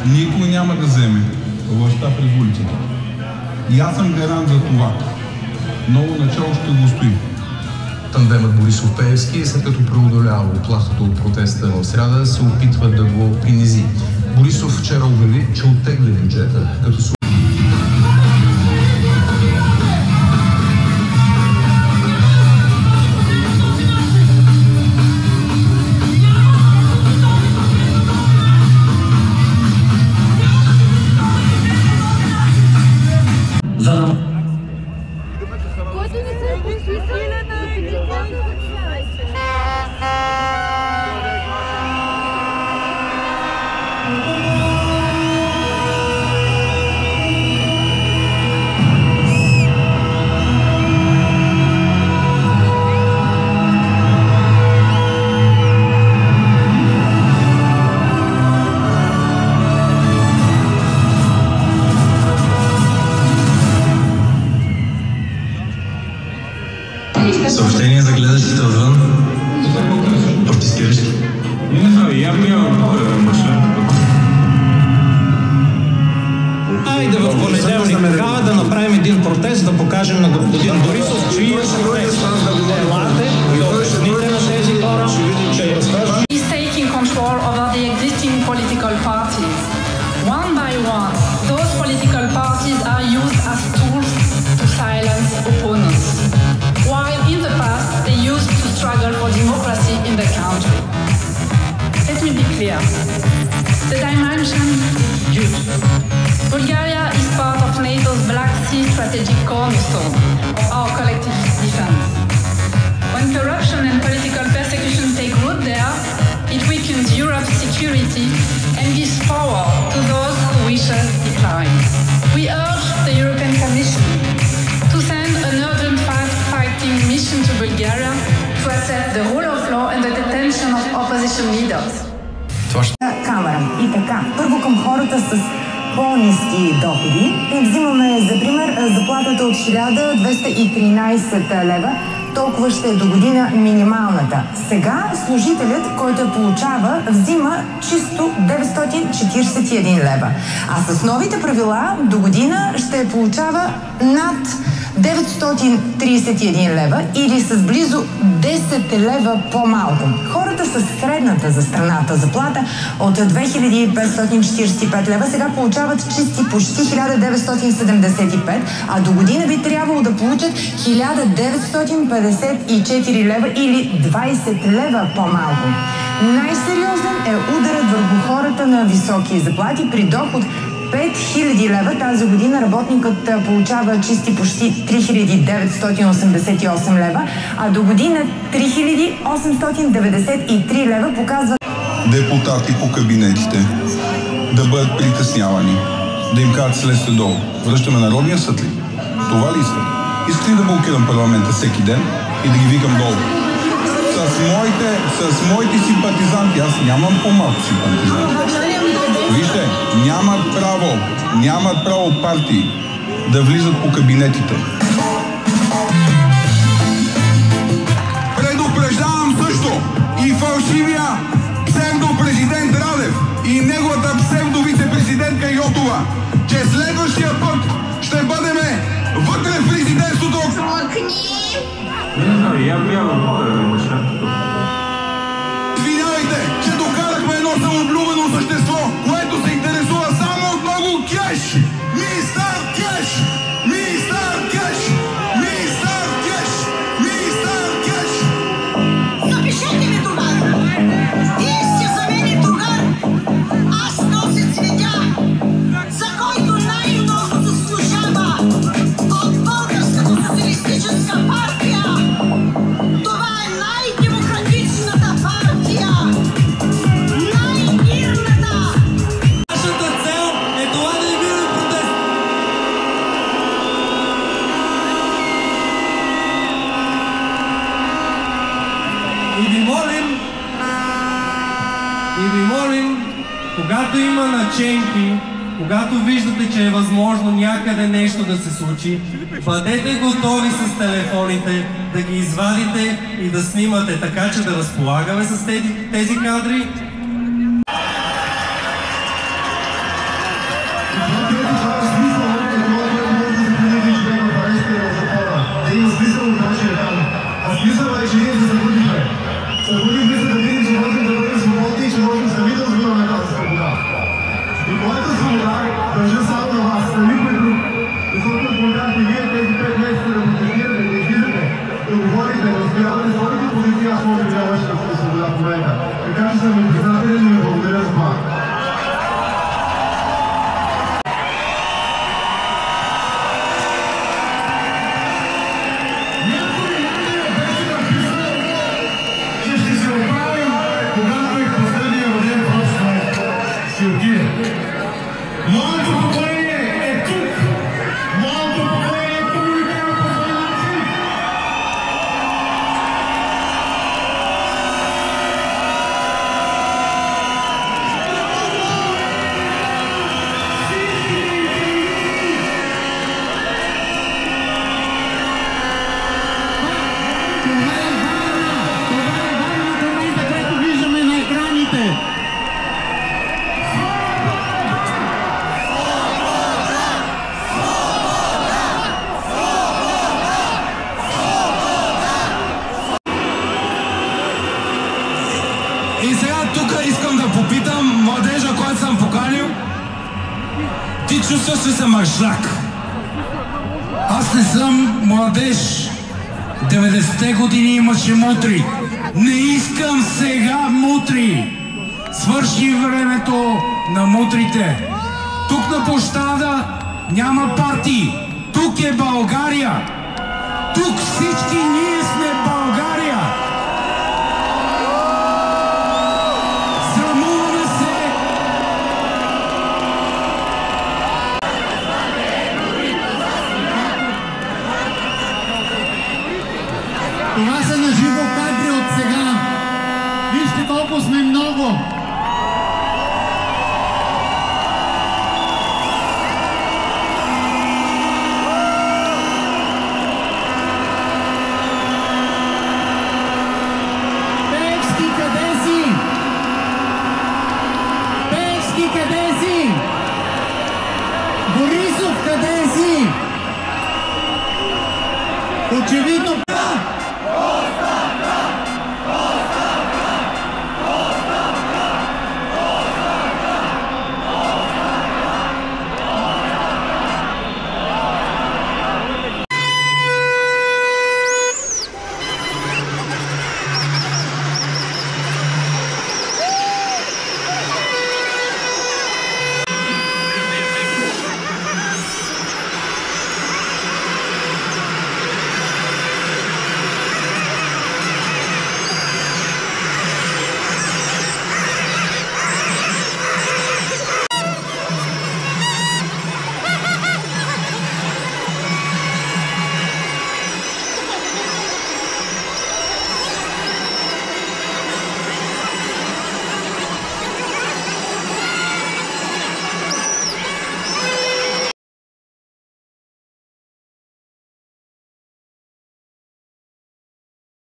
никой няма да вземе властта през улицата. И аз съм гарант за това. Ново начало ще го стои. Тандемът Борисов-Пеевски, след като преодолява оплахата от протеста в сряда, се опитва да го принизи. Борисов вчера обяви, че оттегля бюджета, като се Съобщение за гледащите отвън. Протестиращи. Айде в понеделник тогава да направим един протест, да покажем на господин Борисов, че има протест. Елате и обясните на тези хора, че разкажат. He's taking control over the existing political parties. One by one, those political parties are used as tools to silence opponents. While in the past, they used to struggle for democracy in the country. Let me be clear. The dimension is huge. Bulgaria is part of NATO's Black Sea strategic cornerstone of our collective defense. When corruption and political persecution take root there, it weakens Europe's security and gives power to those who wish us decline. We urge the European Commission to send an urgent fact-finding mission to Bulgaria to assess the rule of law and the detention of opposition leaders. Камера. И така, първо към хората с по-ниски доходи. И взимаме за пример заплатата от 1213 лева. Толкова ще е до година минималната. Сега служителят, който я получава, взима чисто 941 лева. А с новите правила до година ще получава над 931 лева или с близо 10 лева по-малко. Хората с средната за страната заплата от 2545 лева сега получават чисти почти 1975, а до година би трябвало да получат 1954 лева или 20 лева по-малко. Най-сериозен е ударът върху хората на високи заплати при доход 5000 лева. Тази година работникът получава чисти почти 3988 лева, а до година 3893 лева показва. Депутати по кабинетите да бъдат притеснявани, да им кажат слезте долу. Връщаме Народния съд ли? Това ли искам? Искам ли да блокирам парламента всеки ден и да ги викам долу? С моите симпатизанти, аз нямам по-малко симпатизанти. Вижте, нямат право партии да влизат по кабинетите. Предупреждавам също и фалшивия псевдопрезидент Радев и неговата псевдовице-президентка Йотова, че следващия път ще бъдем вътре в президентството. Извинявайте, че докарахме едно самооблюбено същество, което се интересува само от много кеш! Мистер Кеш! Мистер Кеш! Мистер Кеш! Мистер Кеш! Запишете ми, другар! Вие сте за мен другар! Аз нося цветя, за който най-много заслужава от Българската социалистическа партия! Това е най-демократичната партия! Най-мирната! Нашата цел е това да имаме протест! И ви молим, когато има наченки, когато виждате, че е възможно някъде нещо да се случи, бъдете готови с телефоните, да ги извадите и да снимате, така че да разполагаме с тези кадри. Моята свобода държа само на вас, на никой друг. Защото споменахте вие тези 5 месеца да протестирате, да излизате, да говорите, да разстоявате своите позиции, аз може би нямаше да сте свобода в момента. Така че съм ви признателен и ви благодаря за това. Моето поколение е тук! Моето поколение е тук и няма по този начин! Това е Варна в момента, което виждаме на екраните. И сега тук искам да попитам младежа, който съм поканил. Ти чувстваш ли се мъжлак? Аз не съм младеж. 90-те години имаше мутри. Не искам сега мутри. Свърши времето на мутрите. Тук на площада няма партии. Тук е България. Тук всички ние сме България. Срамуваме се. Това са на живо кадри от сега. Вижте колко сме много. Пеевски, къде си? Пеевски, къде си? Борисов, къде си? Очевидно